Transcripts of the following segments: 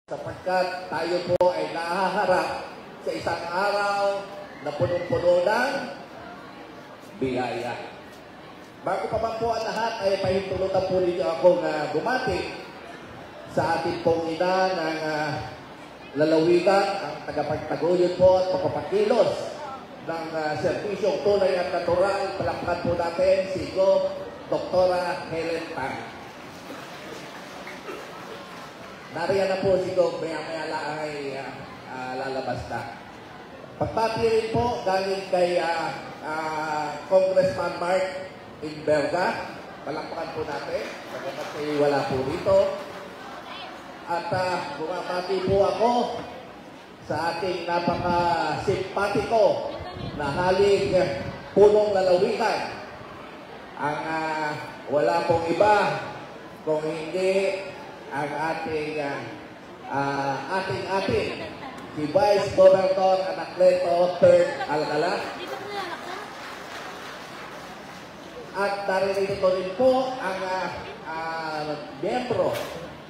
sapagkat tayo po ay nahaharap sa isang araw na punong-puno ng biyaya. Bago pa man po ang lahat ay pahintulutan po ninyo akong bumati sa ating pong ina ng lalawigan, ang tagapagtaguyod po at pagpapakilos ng serbisyong tunay at natural. Palakpan po natin si Dr. Helen Tan. Nariyan na po si Gov, maya-maya lang ay lalabas na. Pagpati rin po galing kay Congressman Mark Inverga. Palakpakan po natin, pagkakat kayo wala po dito. At bumabati po ako sa ating napaka-simpatiko na halig punong lalawigan. Ang wala pong iba kung hindi ang ating si Vice Governor Anacleto III Alcala. At naririto rin po ang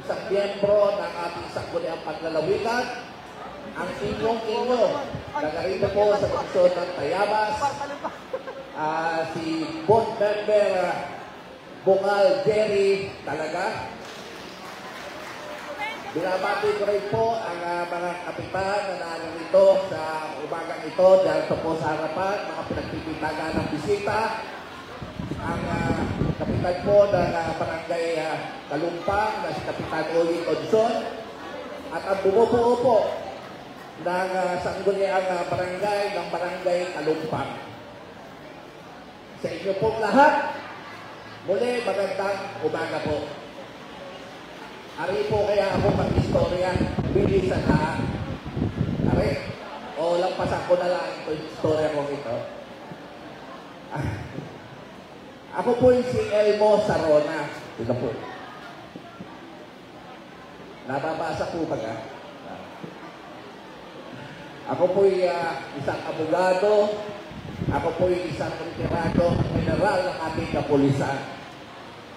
isang miyembro ng ating sangguniang panlalawigan, ang inyong-inyo, nagarito po sa Lungsod ng Tayabas, si Board Member Bungal Jerry talaga. Binabati ko rin po ang mga kapitan na narito sa umagang ito dahil po sa harapan, mga pinagpipitagan ng bisita. Ang kapitan po ng Barangay Kalumpang na si Kapitan Olie Odson at ang bumubuo po ng sangguniang barangay ng Barangay Kalumpang. Sa inyo pong lahat, muli magandang umaga po. Ari po kaya ako mag-istorya, bilisan na. Ari, o lampasan ko na lang ito yung istorya ko ito. Ako po yung si Elmo Sarona. Ito po. Nababasa po ba ka? Ako po yung isang abogado. Ako po yung isang retirado general ng ating kapulisan.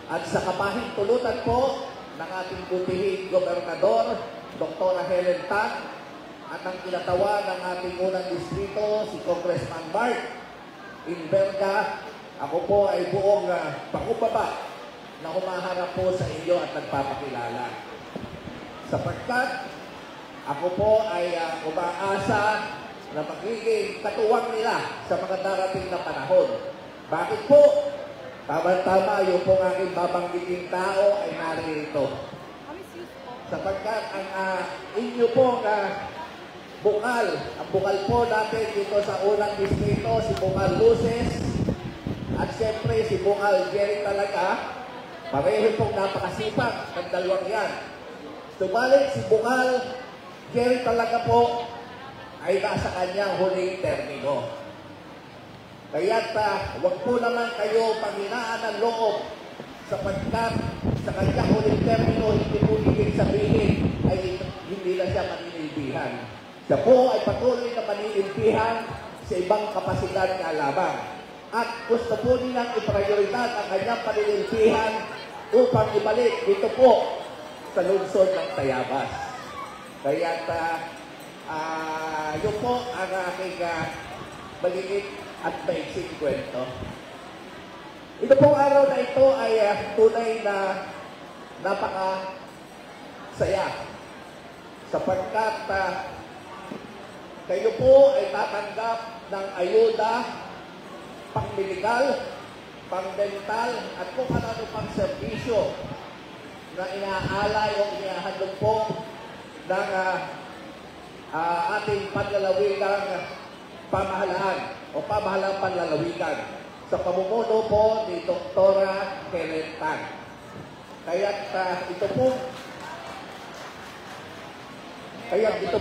At sa kapahintulutan po ng ating butihing gobernador, Dr. Helen Tan, at ang kinatawa ng ating unang distrito, si Congressman Mark Inverga, ako po ay buong pakubaba na humaharap po sa inyo at nagpapakilala. Sapagkat ako po ay umaasa na magiging katuwang nila sa mga darating na panahon. Bakit po? Tama-tama yung pong aking babanggiting tao ay narito. Sapagkat ang inyo pong bukal, ang bukal po natin dito sa unang distrito, si Bukal Luces, at siyempre si Bukal Jerry talaga, pareho pong napakasipag ng dalawang yan. Subalit si Bukal Jerry talaga po ay nasa kanyang huling termino. Kaya't huwag po naman kayo panghinaan ng loob sapagkat sa kanyang huling termino, hindi po ibig sabihin ay hindi na siya maninilbihan. Siya po ay patuloy na maninilbihan sa ibang kapasidad nga lamang. At gusto po nilang iprioridad ang kanyang paninilbihan upang ibalik dito po sa lungsod ng Tayabas. Kaya't yun po ang aking maliit at maiksing kwento. Ito pong araw na ito ay tunay na napaka-saya sapagkat kayo po ay tatanggap ng ayuda pang-medical, pang-dental at kung ano pang serbisyo na inaalay o inahandog po ng ating panlalawigang pamahalaan o pamahalang panlalawigan sa pamumuno po ni Dr. Helen Tan. Kaya ito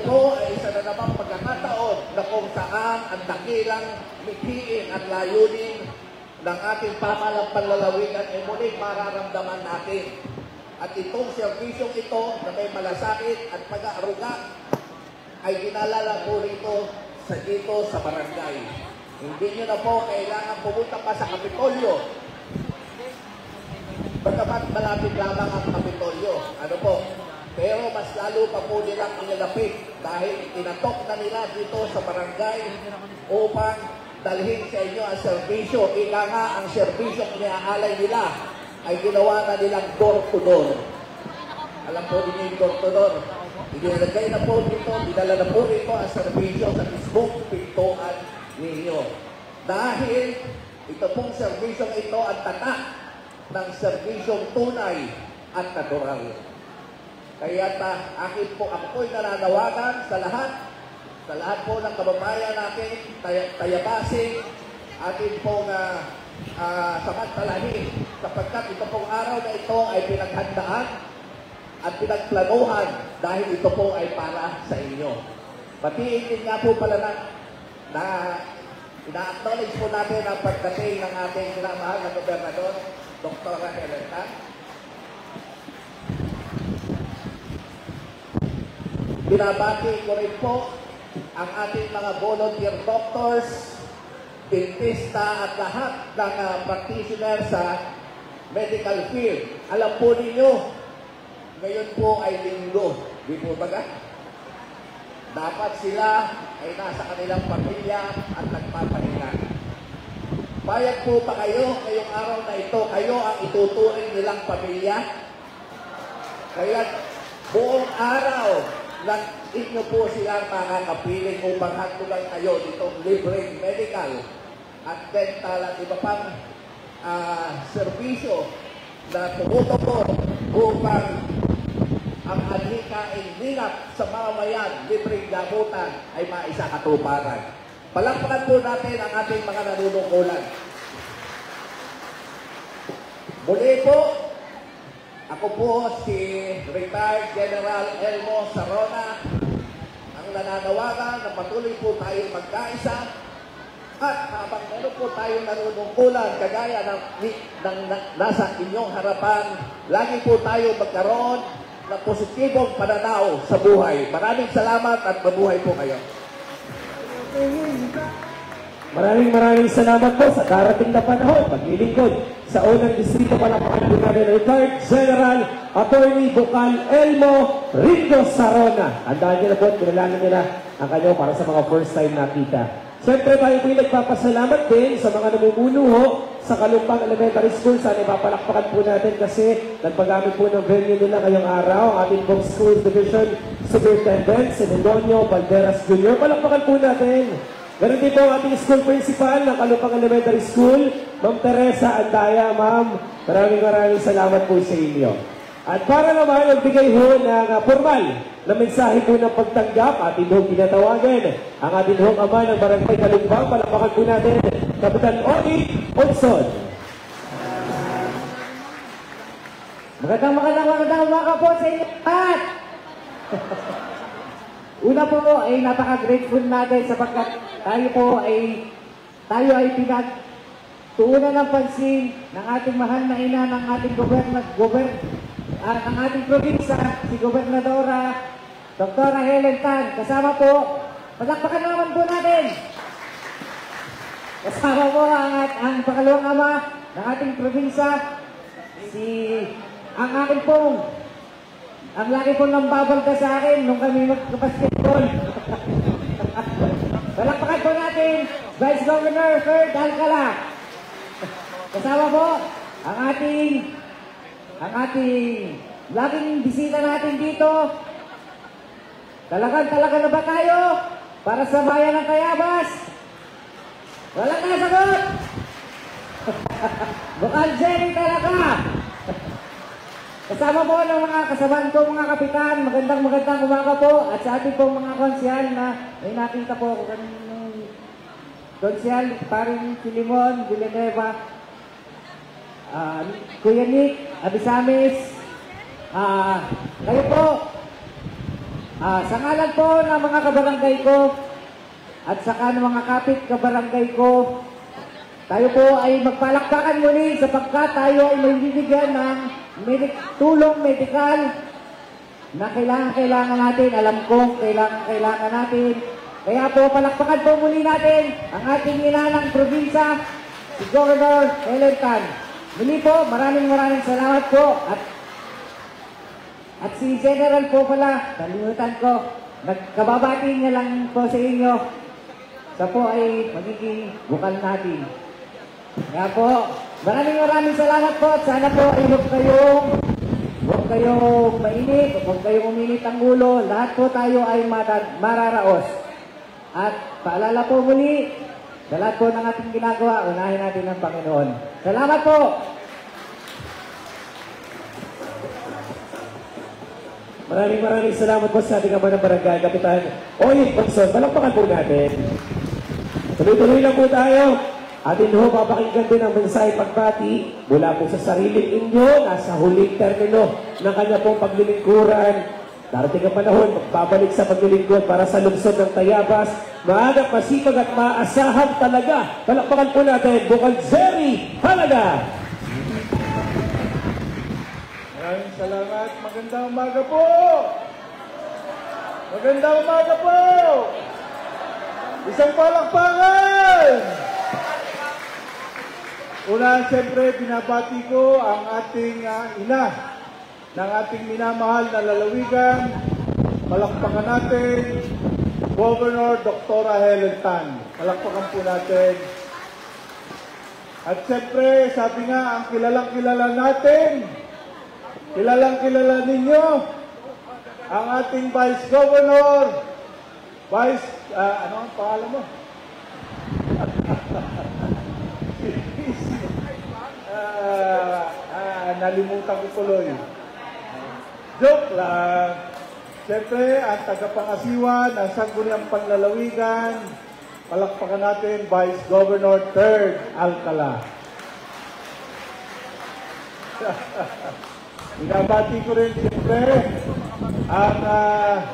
po ay isa na namang pagkakataon na kung saan ang dakilang mithiin at layunin ng ating pamahalang panlalawigan ay muling mararamdaman natin. At itong serbisyong ito na may malasakit at pag-aaruga ay dinalala po rito sa barangay. Hindi nyo na po kailangan pumunta pa sa Kapitolyo. Bagamat malapit lamang ang Kapitolyo. Ano po? Pero mas lalo pa po nilang inilapit dahil tinatok na nila dito sa barangay upang dalhin sa inyo ang serbisyo. Ika nga, ang serbisyo iniaalay nila ay ginawa na nilang door-to-door. Alam po ninyo yung door-to-door. Inilagay na po dito, dinala na po dito ang serbisyo sa mismong pintuan ninyo. Dahil ito pong serbisyong ito ang tatak ng serbisyong tunay at natural. Kaya ako po'y nananawagan sa lahat po ng kababayan natin, tayabasin, atin pong samantalahin, sapagkat ito pong araw na ito ay pinaghandaan at pinagplanuhan dahil ito po ay para sa inyo. Batiin din nga po pala na ina-acknowledge po natin ang pagdating ng ating minamahal na gobernador, Dr. Helen Tan. Binabati ko rin po ang ating mga volunteer doctors, dentista at lahat ng practitioner sa medical field. Alam po ninyo, ngayon po ay linggo. Di po baga? Dapat sila ay nasa kanilang pamilya at nagpapahinga. Bayad po pa kayo ngayong araw na ito, kayo ang ituturing nilang pamilya. Kaya buong araw, inyo po silang makakapiling upang hatulan kayo ditong libreng medical at dental at iba pang serbisyo na tumutugon upang ang adhikain nilap sa mamamayan, libreng gamutan ay maisa katuparan. Palakpakan po natin ang ating mga nanunungkulan. Muli po, ako po si Retired General Elmo Sarona, ang nananawagan na patuloy po tayong magkaisa at habang meron po tayong nanunungkulan kagaya ng nasa inyong harapan, lagi po tayo magkaroon ng positibong pananaw sa buhay. Maraming salamat at mabuhay po kayo. Maraming salamat po sa darating na panahon. Paglilingkod sa unang distrito Palakpakan po natin Retired General Attorney Bukal Elmo Rico Sarona. Handaan niyo na po at kilalanan nila ang kanyo para sa mga first time nakita. Siyempre tayo po nagpapasalamat din sa mga namumuno sa Kalumpang Elementary School. Sana ipapalakpakan po natin kasi nagpagamit po ng venue nila ngayong araw. Ang ating pong School Division Superintendent, si Mendonio Valderas Jr. Palakpakan po natin. Ganun din po ang ating school principal ng Kalumpang Elementary School, Ma'am Teresa Andaya. Ma'am, maraming salamat po sa inyo. At para naman magbigay ho ng formal na mensahe po ng pagtanggap, ating hong tinatawagan ang ating hong ama ng Barangay Kalumpang. Palakpakan po natin, Kapitan Oki Olson. Magandang umaga po sa inyo lahat. Una po ay napaka-grateful natin sapagkat tayo ay pinagtuunan ng pansin ng ating mahal na ina ng ating ng ating probinsya, si Gobernadora Dr. Helen Tan. Kasama po, palakpakan naman po natin. Kasama po ang pakalawang ama ng ating probinsya, ang laki po nang babalga sa akin nung kami magkabasketball. Palakpakan po natin, Vice Governor Ferd Alcala. Kasama po ang ating laging bisita natin dito. Talaga na ba tayo para sa bayan ng Tayabas? Walang nasagot. Bukal Jerry talaga. Kasama po ng mga kasamahan ko, mga kapitan, magandang umaga po. At sa ating pong mga konsyal na may nakita po ako ng konsyal, paring Filimon, Villanueva, Kuya Nick, Abisamis, kayo po, sa ngalan po ng mga kabarangay ko at saka ng mga kapit kabarangay ko, tayo po ay magpalakpakan muli sapagkat tayo ay may bibigyan ng tulong medikal na kailangan natin. Alam ko, kailangan natin. Kaya po, palakpakan po muli natin ang ating inanang probinsya, si Governor Helen Tan. Muli po, maraming salamat po. At At si General po pala, nalimutan ko, nagkababati niya lang po sa inyo. Sa po ay magiging bukal natin. Kaya po, maraming salamat po at sana po ay huwag kayong mainit, huwag kayong uminit ang ulo. Lahat po tayo ay mararaos. At paalala po muli, sa lahat po ng ating ginagawa, unahin natin ang Panginoon. Salamat po! Maraming salamat po sa ating ama ng barangay, Kapitan Oy Bonson. Palakpakan po natin. Tuloy-tuloy lang po tayo. Atin ho, papakinggan din ang mensahe pagbati mula po sa sariling inyo, nasa huling termino ng kanya pong paglilingkuran. Darating ang panahon, magbabalik sa paglilingkod para sa lungsod ng Tayabas. Maagap, masipag at maasahan talaga. Palakpakan po natin, Bukal Jerry Halaga. Maraming salamat. Magandang umaga po! Magandang umaga po! Isang palakpakan! Una, siyempre, binabati ko ang ating ina ng ating minamahal na lalawigan. Palakpakan natin, Governor Dr. Helen Tan. Palakpakan po natin. At siyempre, sabi nga, ang kilalang-kilala natin, kilalang-kilala ninyo, ang ating Vice Governor, ano ang pangalan mo? Nalimutan ko tuloy. Joke lang. Siyempre, ang tagapangasiwa ng Sangguniang Panlalawigan, palakpakan natin, Vice Governor 3rd Alcala. Binabati ko rin siyempre ang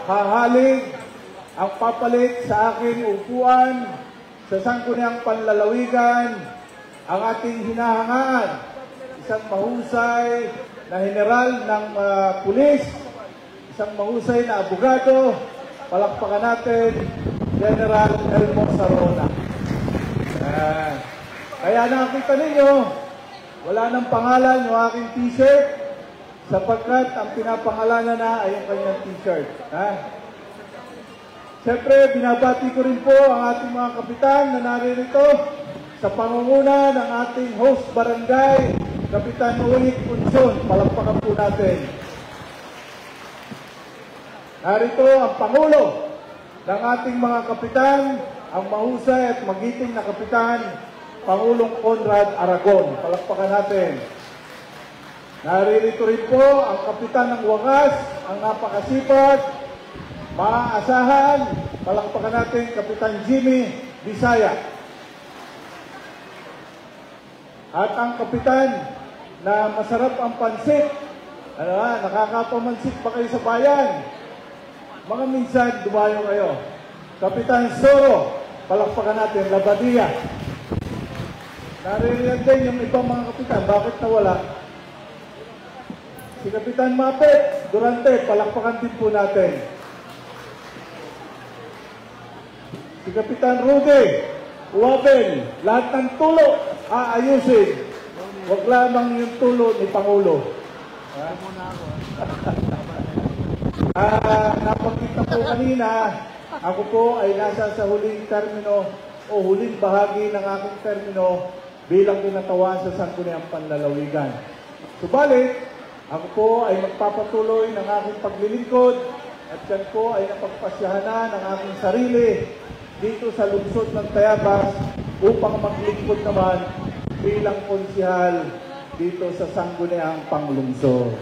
hahalig, ang papalit sa aking upuan sa Sangguniang Panlalawigan, ang ating hinahangaan, isang mahusay na general ng pulis, isang mahusay na abogado. Palakpakan natin, General Elmo Sarona. Kaya nakita ninyo, wala nang pangalan yung aking t-shirt sapagkat ang pinapangalanan na ay yung kanyang t-shirt. Siyempre, binabati ko rin po ang ating mga kapitan na naririto sa pangunguna ng ating host barangay, Kapitan Ulit Punson. Palakpakan po natin. Narito ang Pangulo ng ating mga kapitan, ang mahusay at magiting na kapitan, Pangulong Conrad Aragon. Palakpakan natin. Naririto rin po ang kapitan ng wakas, ang napakasipag, maaasahan. Palakpakan natin, Kapitan Jimmy Bisaya. At ang kapitan na masarap ang pansit. Nakakapamansit pa kayo sa bayan. Mga minsan, dumayo kayo. Kapitan Soro, palakpakan natin, Labadia. Naririyan din yung ibang mga kapitan. Bakit nawala? Si Kapitan Mapet, Durante, palakpakan din po natin. Si Kapitan Rude, Uwabel, lahat ng tulo aayusin. Huwag lamang yung tulo ni Pangulo. Napakita po kanina, ako po ay nasa sa huling termino o huling bahagi ng aking termino bilang tinatawan sa Sangguniang Panlalawigan. Subalit, ako po ay magpapatuloy ng aking paglilingkod at yan po ay napagpasyahan na ng aking sarili dito sa lungsod ng Tayabas upang maglingkod naman bilang konsihal dito sa Sangguniang Panglungsod.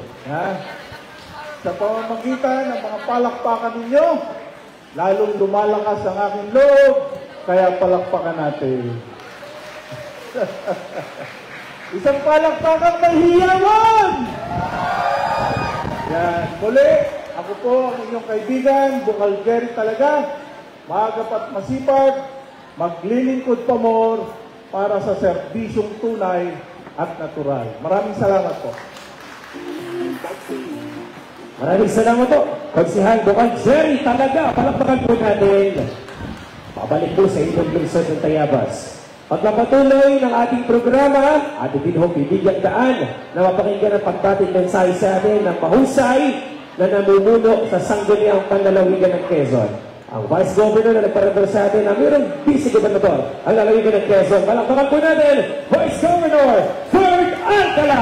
Sa pamamagitan ng mga palakpakan ninyo, lalong lumalakas ang aking loob, kaya palakpakan natin. Isang palakpakan may hiyawan! Yan. Muli, ako po ang inyong kaibigan, Bukal Jerry talaga, maagap at masipag, maglilingkod pa more para sa serbisyong tunay at natural. Maraming salamat po. Maraming salamat po. Konsihal Bukal Jerry talaga, palakpakan po natin. Pabalik po sa inyong lungsod ng Tayabas. Pagpapatuloy ng ating programa, ating din ho bibigyan daan na mapakinggan ang pagdating mensahe sa atin ng mahusay na namumuno sa sangguniang panlalawigan ng Quezon. Ang Vice Governor na nagparador sa atin na mayroong Vice Gobernador ang lalawigan ng Quezon. Palakpakan po natin, Vice Governor Ferg Alcala!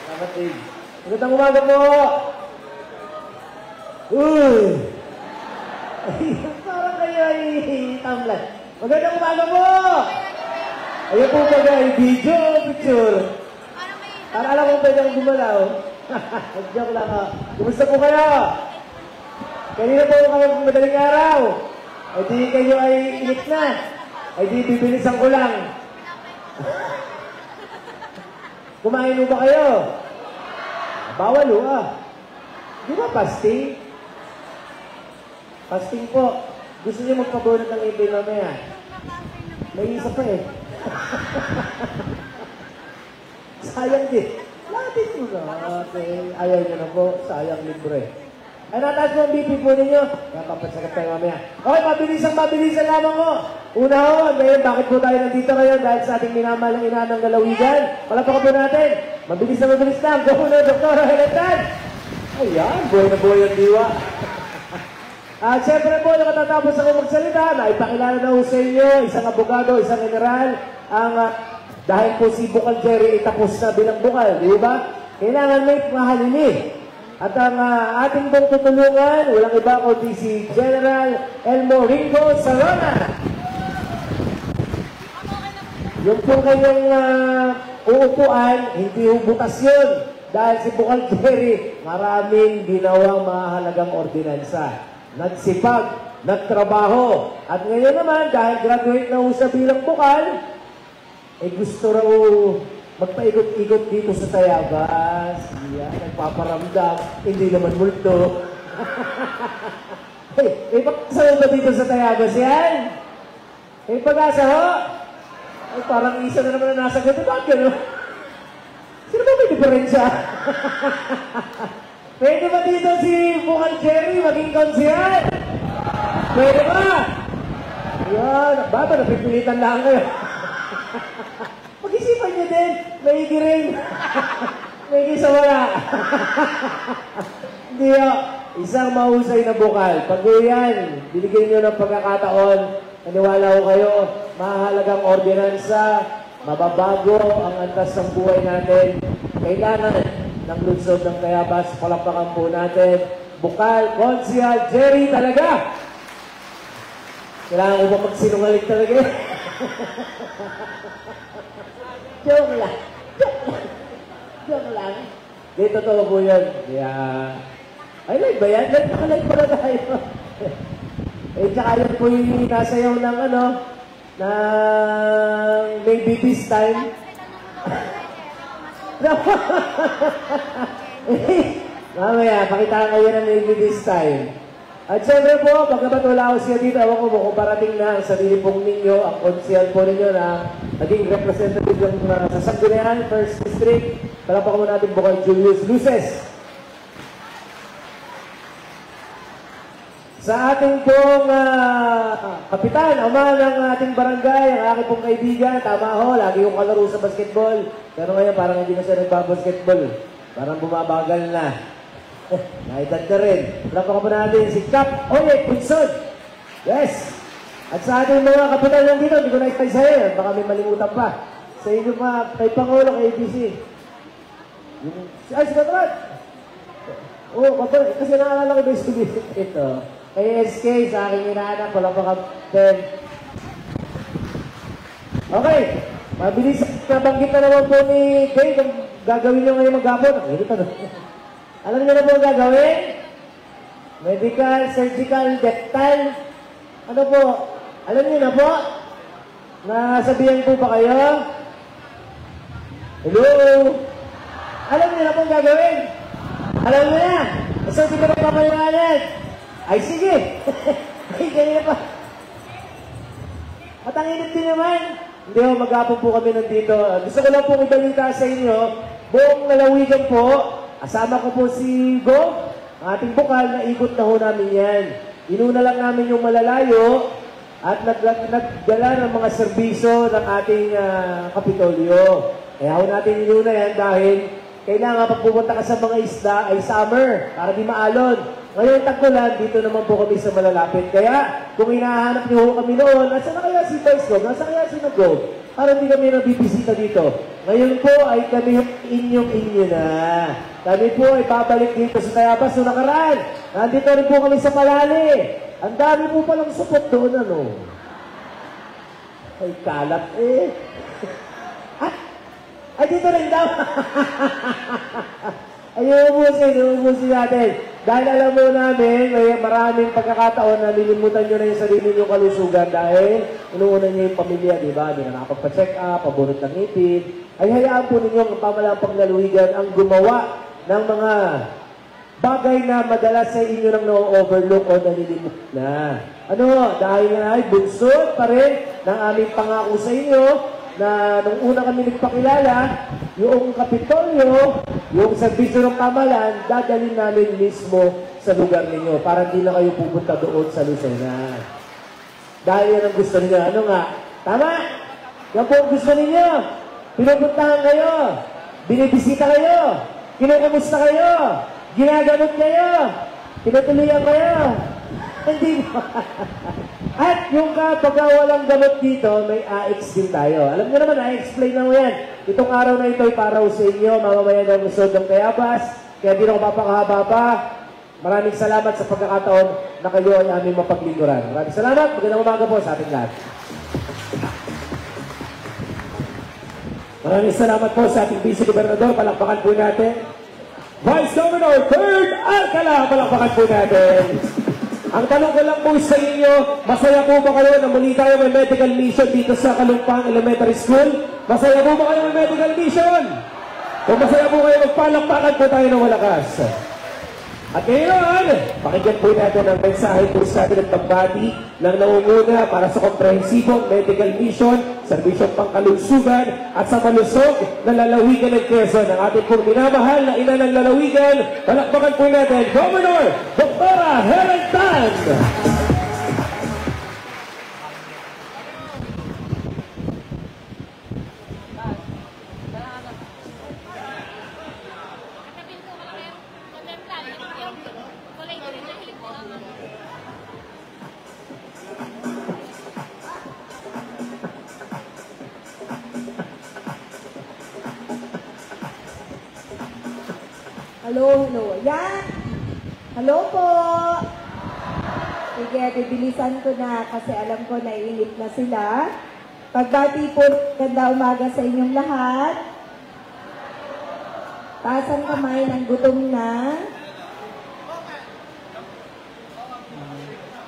Kapatid. Magandang umaga po! Uy! Parang kayo ay tamlan. Magandang umaga po! Ayun po ba guys, video o picture? Para alam kong pwede akong gumalaw. Joke lang ha. Kumusta po kayo? Kanina po kayo madaling araw. Ay di kayo ay init na. Ay di bibilisan ko lang. Kumain mo ba kayo? Bawal o ah. Di ba fasting? Fasting po. Gusto niyo magpabunot ng ipin mamaya? May isa pa eh. Sayang din. Latin mo na. Okay. Ayaw niyo na po. Sayang libre. Ay, nataas mo ang BP po ninyo. Kaya papasagat tayo mamaya. Okay, mabilisan lamang mo. Una ho, ngayon, bakit po tayo nandito ngayon? Dahil sa ating minamalang ina ng lalawigan. Palapakan po natin. Mabilis na. Governor Dr. Heletan. Ayan, buhay na buhay ang diwa. At siyempre po, nakatatapos ako magsalita, naipakilala na ho sa inyo, isang abogado, isang general, dahil po si Bukal Jerry itapos na bilang bukal, di ba? Kailangan may mahalini. At ang ating pong tutulungan, walang iba kundi si General Elmo Ringo Sarona. Yung po kanyang uupuan, hindi ho butas yun. Dahil si Bukal Jerry, maraming ginawang mahalagang ordinansa. Nagsipag, nagtrabaho. At ngayon naman, dahil graduate na ho siya bilang bukal, eh gusto raw magpaikot-ikot dito sa Tayabas. Yan, nagpaparamdam. Hindi naman multo. Hey, may pag-asa ba dito sa Tayabas yan? May pag-asa ho? Ay, parang isa na naman na nasa gato. Bakit gano'n? Sino ba may diferensya? Pwede ba dito si Bukal Jerry maging konsihal? Pwede ba? Yan. Baba, napipilitan lang kayo. Pag-isipan niyo din. Maigi rin. Maigi sa wala. Hindi o. Isang mahusay na bukal. Pag yan, binigyan niyo ng pagkakataon, naniwala ko kayo, mahalagang ordinansa, mababago ang antas ng buhay natin. Kailangan ng lungsod ng Tayabas, palakpakan po natin. Bukal, Konsihal, Jerry talaga! Kailangan ko ba magsinungaling talaga? Joke lang. Joke lang. Di, totoo po yun. Yeah. Ay, live ba yan? Naka-live pala tayo. Eh, tsaka yun po yung nasayaw ng ng Maybe This Time. Mamaya, pakita kayo ng Maybe This Time. At syempre po, pagkabat wala ako siya dito, ewan ko mo kung parating na ang sarili pong ninyo, ang konsihal po ninyo na naging representative yung sa Sangguniang, 1st District. Palapakan mo natin Bukal Julius Luces. Sa ating pong kapitan, ama ng ating barangay, ang aking pong kaibigan, tama ho, lagi yung kalaro sa basketball. Pero ngayon parang hindi na siya nagbabasketball. Parang bumabagal na. Naedad na rin. Palapakan po natin si Cap Oye Punson. Yes! At sa ating mga kapitan lang dito, hindi ko na-expect sa'yo. Baka may malimutan pa. Sa inyo pa, kay Pangulo, kay ABC. Ay, si Katrat! Oo, kasi naalala ko ba yung ito. Kay SK, sa aking inaanak, wala pa kapten. Okay, mabilis nabanggit na naman po ni Kay kung gagawin nyo ngayon maghapon. Alam niyo na po ang gagawin? Medical, surgical, dental. Ano po? Alam niyo na po? Nasabihan po ba kayo? Hello? Alam niyo na po ang gagawin? Alam niyo na? So, hindi ko na papaliwanag. Ay, sige. Ay, ganyan pa. At ang init din naman. Hindi ho, maghapon po kami nandito. Gusto ko lang po ibalita sa inyo, buong lalawigan po, asama ko po si Go, ang ating bukal, na ikot na ho namin yan. Inuna lang namin yung malalayo at nagdala ng mga serbisyo ng ating Kapitolyo. Kaya ho natin inuna yan dahil kailangan pag pupunta ka sa mga isla ay summer para di maalon. Ngayon tag-ulan, dito naman po kami sa malalapit. Kaya kung hinahanap niyo kami noon, nasa na kaya si Vice Gov? Nasa kaya si Nag-Gov? Para hindi kami nabibisita dito. Ngayon po ay kami inyo na. Kami po ay babalik dito sa Tayabas noong nakaraan. Nandito rin po kami sa Palali. Ang dami po palang support doon, ano? Ay, kalat eh. Ay, dito rin daw. Ay, umubusin natin. Dahil alam mo namin, may maraming pagkakataon na nilimutan nyo na yung sarili nyo kalusugan dahil inuuna nyo yung pamilya, di ba? Hindi na nakapagpa-check up, pabunot ng ngipin. Ay, hayaan po ninyo ang pamalang paglaluhigan ang gumawa ng mga bagay na madalas sa inyo nang na-overlook o nalilimot na. Ano, dahil nga ay bunsod pa rin ng aming pangako sa inyo na nung una kami nagpakilala, yung Kapitolyo, yung serbisyo ng pamahalaan, dadalhin namin mismo sa lugar ninyo para hindi na kayo pupunta doon sa Lucena. Dahil yan ang gusto ninyo. Ano nga? Tama? Yan po ang gusto ninyo. Pinupuntahan kayo. Binibisita kayo. Kinukumusta kayo. Ginagamot kayo. Tinutuloyan kayo. Hindi mo. At yung kapag walang gamot dito, may AX din tayo. Alam niyo naman, i-explain na mo yan. Itong araw na ito ay para sa inyo, mamamayan ng Luzon ng Tayabas. Kaya di na ko papakahaba pa. Maraming salamat sa pagkakataon na kayo ay aming mapaglingkuran. Maraming salamat. Magandang umaga po sa ating lahat. Maraming salamat po sa ating Vice Gobernador. Palakpakan po natin. Vice Governor Kurt Alcala. Palakpakan po natin. Ang tanong ko lang po sa inyo, masaya po ba kayo na muli tayo may medical mission dito sa Kalumpang Elementary School? Masaya po ba kayo may medical mission? Kung masaya po kayo, magpalakpakan po tayo ng malakas. At ngayon, pakinggan po natin ang mensahe po sa atin ng pagbati ng nangunguna para sa komprehensibong medical mission, serbisyong pangkalusugan at sa malusog na lalawigan ng Quezon. Ang ating pong minamahal na ina ng lalawigan, palakpakan po natin, Governor Dr. Helen Tan! Hello. Yan. Hello po. Sige, bibilisan ko na kasi alam ko naiinip na sila. Pagbati po, ganda umaga sa inyong lahat. Taas ang kamay ng gutom na.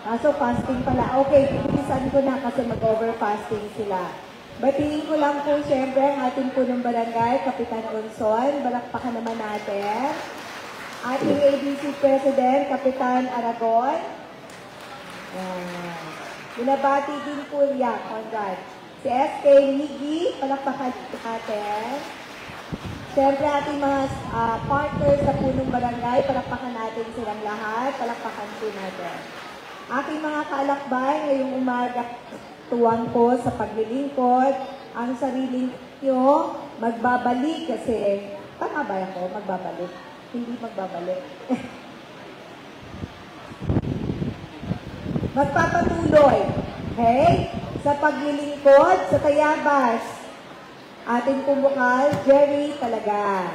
Kaso fasting pala. Okay, bibilisan ko na kasi mag-over-fasting sila. Batiin ko lang po siyempre ang ating punong barangay, Kapitan Onson. Balakpakan naman natin. Ating ABC President, Kapitan Aragon. Binabati din po niya, Conrad. Si SK Miggy, palakpakan natin. Siyempre ating mga partners sa punong barangay, palakpakan natin silang lahat. Palakpakan po natin. Aking mga kalakbay, ngayong umaga, tuwang ko sa paglilingkod, ang sarili nyo magbabalik kasi, tama ba ako? Magbabalik? Hindi magbabalik. Magpapatuloy, okay? Sa paglilingkod, sa Tayabas, ating pumukal, Jerry talaga.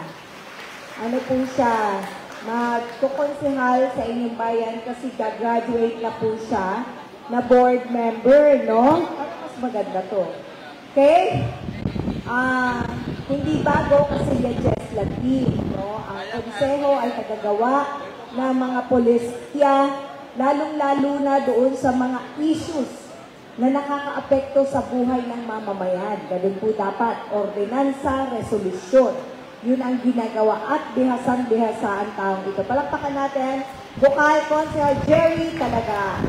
Ano po siya? Magkukonsehal sa inyong bayan kasi gagraduate na po siya na board member, no? Mas maganda to. Okay? Hindi bago kasi yan just lagi, no? Ang konseho ay tagagawa ng mga polisya, lalong-lalo na doon sa mga issues na nakakaapekto sa buhay ng mamamayan. Ganun po dapat, ordinansa, resolusyon. Yun ang ginagawa at bihasan-bihasa ang taong ito. Palakpakan natin, Bukal Consehal Jerry talaga.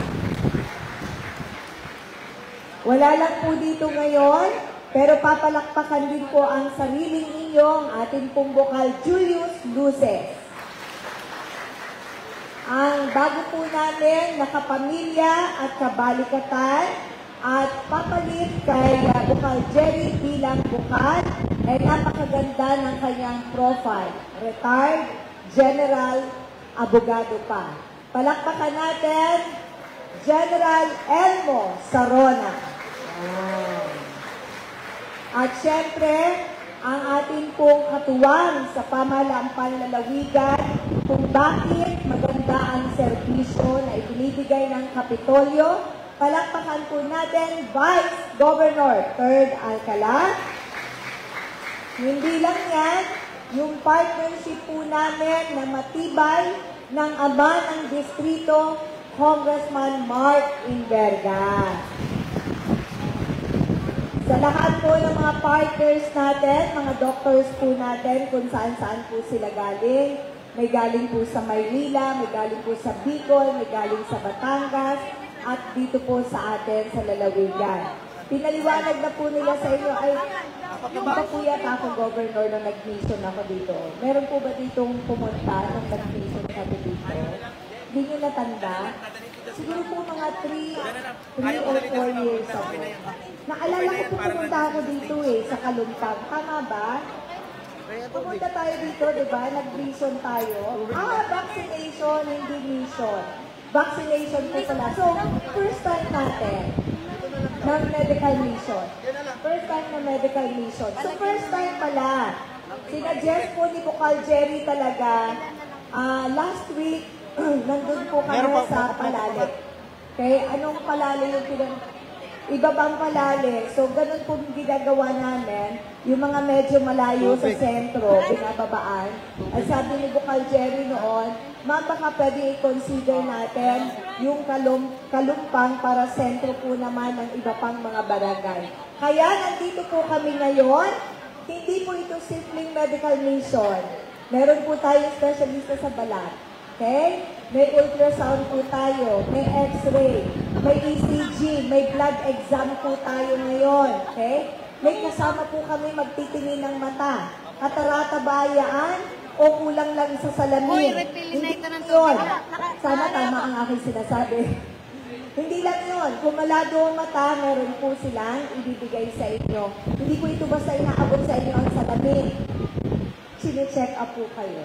Wala lang po dito ngayon, pero papalakpakan din po ang sariling inyong ating pong bukal Julius Luces. Ang bago po natin na kapamilya at kabalikatan at papalit kay Bukal Jerry bilang bukal ay napakaganda ng kanyang profile. Retired General Abogado pa. Palakpakan natin, General Elmo Sarona. At syempre, ang ating pong katuwang sa pamahalaang panlalawigan kung bakit maganda ang serbisyo na ibinibigay ng Kapitolyo. Palakpakan po natin, Vice Governor 3rd Alcala. Hindi lang yan, yung partnership po namin na matibay ng ama ng distrito, Congressman Mark Inverga. Sa lahat po ng mga partners natin, mga doctors po natin, kung saan-saan po sila galing. May galing po sa Maynila, may galing po sa Bicol, may galing sa Batangas, at dito po sa atin sa lalawigan. Pinaliwanag na po nila sa inyo ay yung ba po yata ako governor nung nag-mission ako dito? Meron po ba ditong pumunta nung nag-mission kami dito? Hindi nyo natanda? Siguro po mga 3 or 4 years ago. Naalala ko po pumunta ako dito sa Kalumpang. Tama ba? Pumunta tayo dito, di ba? Nag-mission tayo. Vaccination, hindi mission. Vaccination po pala. So, first time natin ng medical mission. First time na medical mission. So, first time pala. Sinuggest po ni Bukal Jerry talaga, last week, nandun po kami sa Palale. Okay? Anong Palale yung ibabang Palale. So, ganun po ginagawa namin. Yung mga medyo malayo sa sentro, binababaan. At sabi ni Bukal Jerry noon, ma'am, baka pwede i-consider natin yung Kalumpang para sentro po naman ng iba pang mga barangay. Kaya nandito po kami ngayon. Hindi po ito simpleng medical mission. Meron po tayong specialista sa balat. Okay? May ultrasound po tayo, may x-ray, may ECG, may blood exam po tayo ngayon. Okay? May kasama po kami magtitingin ng mata. Katarata ba yan? O kulang lang sa salamin? Hindi yun. Sana tama ang aking sinasabi. Hindi lang yun. Kung malado ang mata, meron po silang ibibigay sa inyo. Hindi po ito basta inaabot sa inyo ang salamin. Sine-check up po kayo.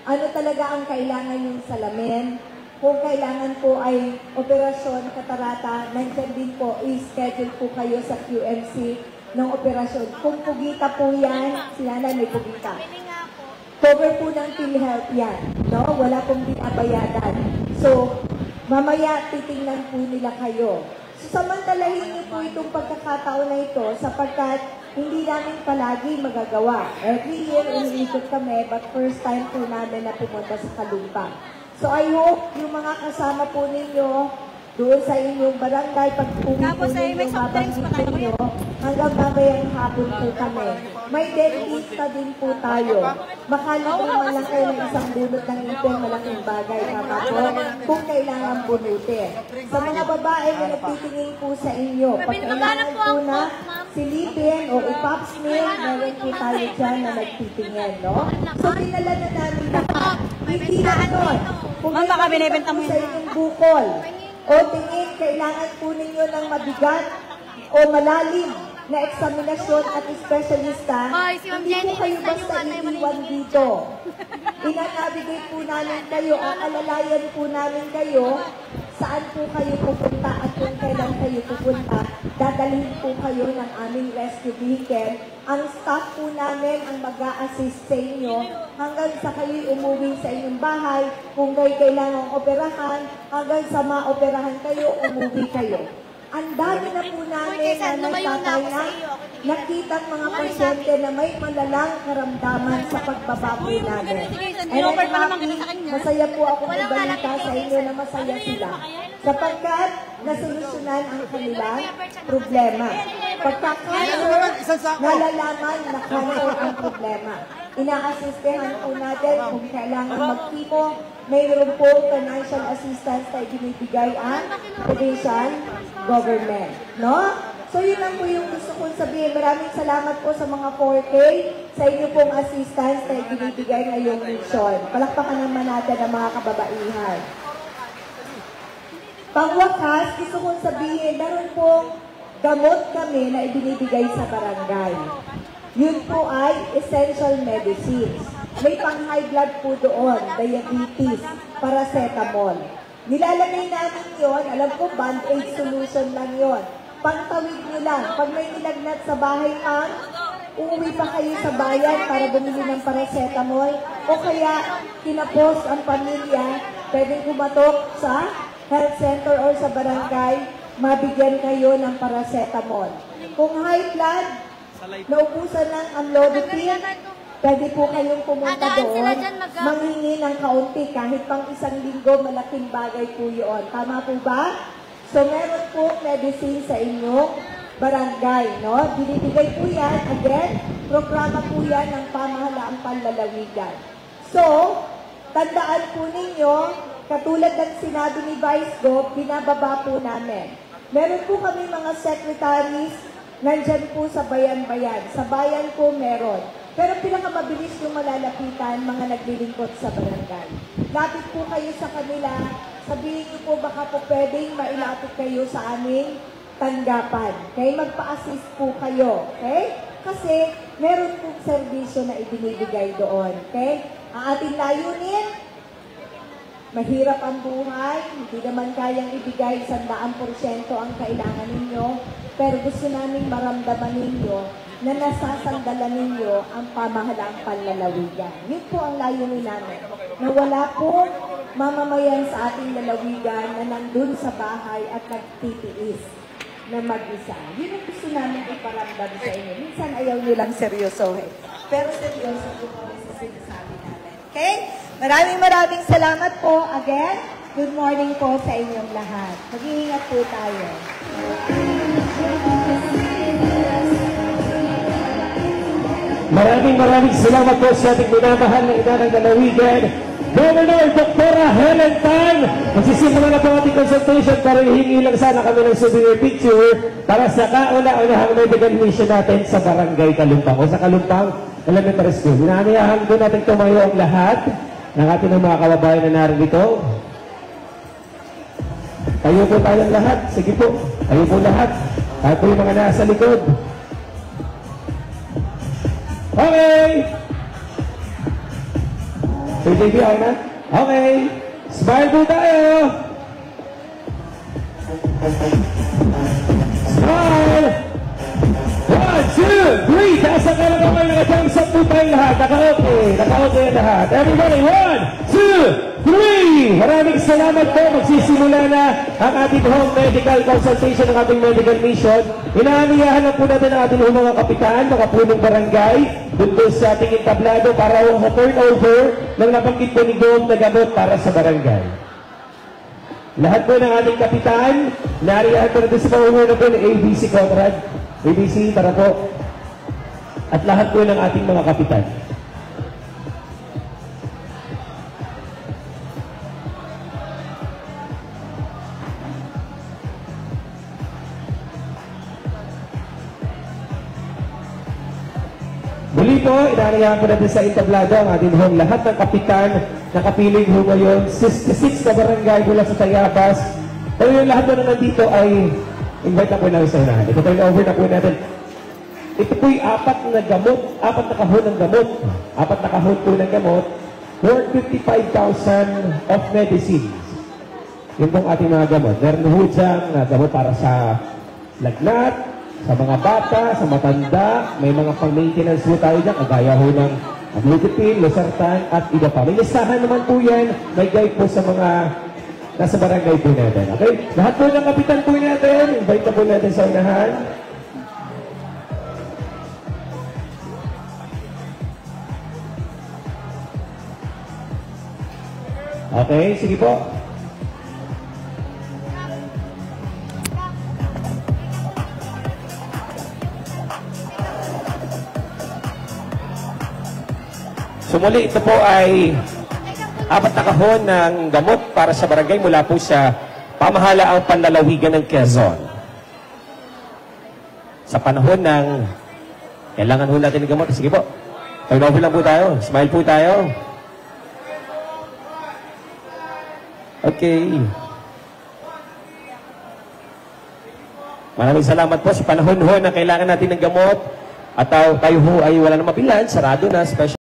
Ano talaga ang kailangan yung salamin? Kung kailangan po ay operasyon, katarata, nandiyan din po, i-schedule po kayo sa QMC ng operasyon. Kung pugita po yan, sila na may pugita. Cover po ng PhilHealth yan. No? Wala pong binabayadan. So, mamaya titingnan po nila kayo. So, samantalahin niyo po itong pagkakataon na ito sapagkat hindi namin palagi magagawa. Every year, umiikot kami, but first time po namin na pumunta sa Kalumpang. So, I hope yung mga kasama po ninyo doon sa inyong barangay, pag uwi po ninyo, mabanggit ninyo, hanggang mamayang hapon po kami. May dentista din po tayo. Makalibre man lang kayo ng isang bunot ng ipon, malaking bagay, tama po, kung kailangan bunutin. Sa mga babae na nagtitingin po sa inyo, pag kailangan po na silipin o i-pop smear, meron po tayo dyan na nagtitingin, no? So, dinala na namin lahat. Hindi na nun. Kung may makita po sa inyong bukol, o tingin, kailangan po ninyo ng mabigat o malalim na eksaminasyon at espesyalista, hindi po kayo basta iiwan dito. Ina-navigate po namin kayo, alalayan po namin kayo, saan po kayo pupunta at kung kailan kayo pupunta, dadalhin po kayo ng aming rescue vehicle. Ang staff po namin ang mag-a-assist sa inyo hanggang sa kayo umuwi sa inyong bahay, kung kayo kailangang operahan, hanggang sa maoperahan kayo, umuwi kayo. Ang dami na po namin na nagtatay na nakitang mga pasyente na may malalang karamdaman sa pagbaba po namin. And I'm happy, masaya po ako ibalita sa inyo na masaya sila. Sapagkat nasolusyonan ang kanilang problema. Pagka-cancer, nalalaman na cancer ang problema. Ina-assistehan po natin kung kailangan mag-chemo. Mayroon po financial assistance na ibinibigay ang provincial government. No? So yun lang po yung gusto kong sabihin. Maraming salamat po sa mga 4K sa inyo pong assistance na ibinibigay ngayong mission. Palakpakan naman natin ang mga kababaihan. Pangwakas, gusto kong sabihin, meron pong gamot kami na ibinibigay sa barangay. Yun po ay essential medicines. May pang-high blood po doon, diabetes, paracetamol. Nilalagay namin yon, alam ko band-aid solution lang yon. Pangtawid nyo lang. Pag may nilagnat sa bahay, ma'am, uuwi pa kayo sa bayan para bumili ng paracetamol o kaya kinapos ang pamilya, pwedeng kumatok sa health center or sa barangay, mabigyan kayo ng paracetamol. Kung high blood, naubusan ng amlodipine, pwede po kayong pumunta doon, manghingi ng kaunti, kahit pang 1 linggo, malaking bagay po yun. Tama po ba? So, meron po medicine sa inyong barangay, no? Binibigay po yan, again, programa po yan ng pamahalaang panlalawigan. So, tandaan po ninyo, katulad ng sinabi ni Vice Gov, binababa po namin. Meron po kami mga secretaries, nandyan po sa bayan-bayan. Sa bayan po meron. Pero pinakamabilis yung malalapitan, mga naglilingkod sa barangay. Lapit po kayo sa kanila, sabihin niyo po baka po pwedeng mailapit kayo sa aming tanggapan. Okay? Magpa-assist po kayo. Okay? Kasi meron pong serbisyo na ibinibigay doon. Okay? Ang ating layunin, mahirap ang buhay, hindi naman kayang ibigay 100% ang kailangan ninyo, pero gusto namin maramdaman ninyo na nasasandalan ninyo ang pamahalaang panlalawigan. Yun po ang layunin namin, na wala po mamamayan sa ating lalawigan na nandun sa bahay at nagtitiis na mag-isa. Yun ang gusto namin iparamdam sa inyo. Minsan ayaw nyo lang seryosohin, pero seryoso po kami sa sinasabi namin. Okay? Maraming salamat po. Again, good morning po sa inyong lahat. Mag-iingat po tayo. Maraming salamat po sa ating minamahal na ina ng lalawigan, Governor Dr. Helen Tan. Magsisimula na po ating consultation para hihingi lang sana kami ng souvenir picture para sa kauna-unahang medical mission natin sa Barangay Kalumpang o sa Kalumpang Elementary School. Inaaniyahan po natin tumayo ang lahat ng ating mga kababayan na narito. Tayo po tayong lahat. Sige po. Tayo po lahat. Tayo po yung mga nasa likod. Okay. So, JB, okay na? Okay. Smile po tayo. Smile. 1, 2, 3. Taas ang kalagaman. Nakatang po tayong lahat. Naka-okay lahat. Everybody, 1, 2, 3. Maraming salamat po. Magsisimula na ang ating home medical consultation ng ating medical mission. Inaaniyahan lang po natin ang ating mga kapitan, mga punong barangay, doon sa ating entablado para turn over ng nabanggit po ni Gov na gamot para sa barangay. Lahat po ng ating kapitan, naariyahan po natin sa pangunguna po ng ABC Conrad. ABC, tara po. At lahat po ng ating mga kapitan. Muli po, inaaniyahan po natin sa entablado ang ating home. Lahat ng kapitan na kapiling ho ngayon, 66 na barangay mula sa Tayabas. Pero yung lahat na nandito ay invite na po namin sa unahan. Ito turn over na po natin. Ito po'y 4 na gamot, 4 na kahon ng gamot. 4 na kahon po ng gamot for 55,000 of medicines. Yun pong ating mga gamot. Meron ho dyan gamot para sa lagnat, sa mga bata, sa matanda, may mga pang-maintenance po tayo dyan, kagaya ho ng amlodipine, losartan, at iba pa. May listahan naman po yan, may guide po sa mga nasa barangay po natin. Okay? Lahat po ng kapitan po natin, invite na po natin sa unahan. Okay, sige po. So muli, ito po ay 4 na kahon ng gamot para sa barangay mula po sa pamahalaang panlalawigan ng Quezon. Sa panahon ng kailangan ho natin ng gamot. Sige po. Turn over lang po tayo. Smile po tayo. Okay. Maraming salamat po sa panahon ho na kailangan natin ng gamot. At tayo ho ay wala na mapilan, sarado na, special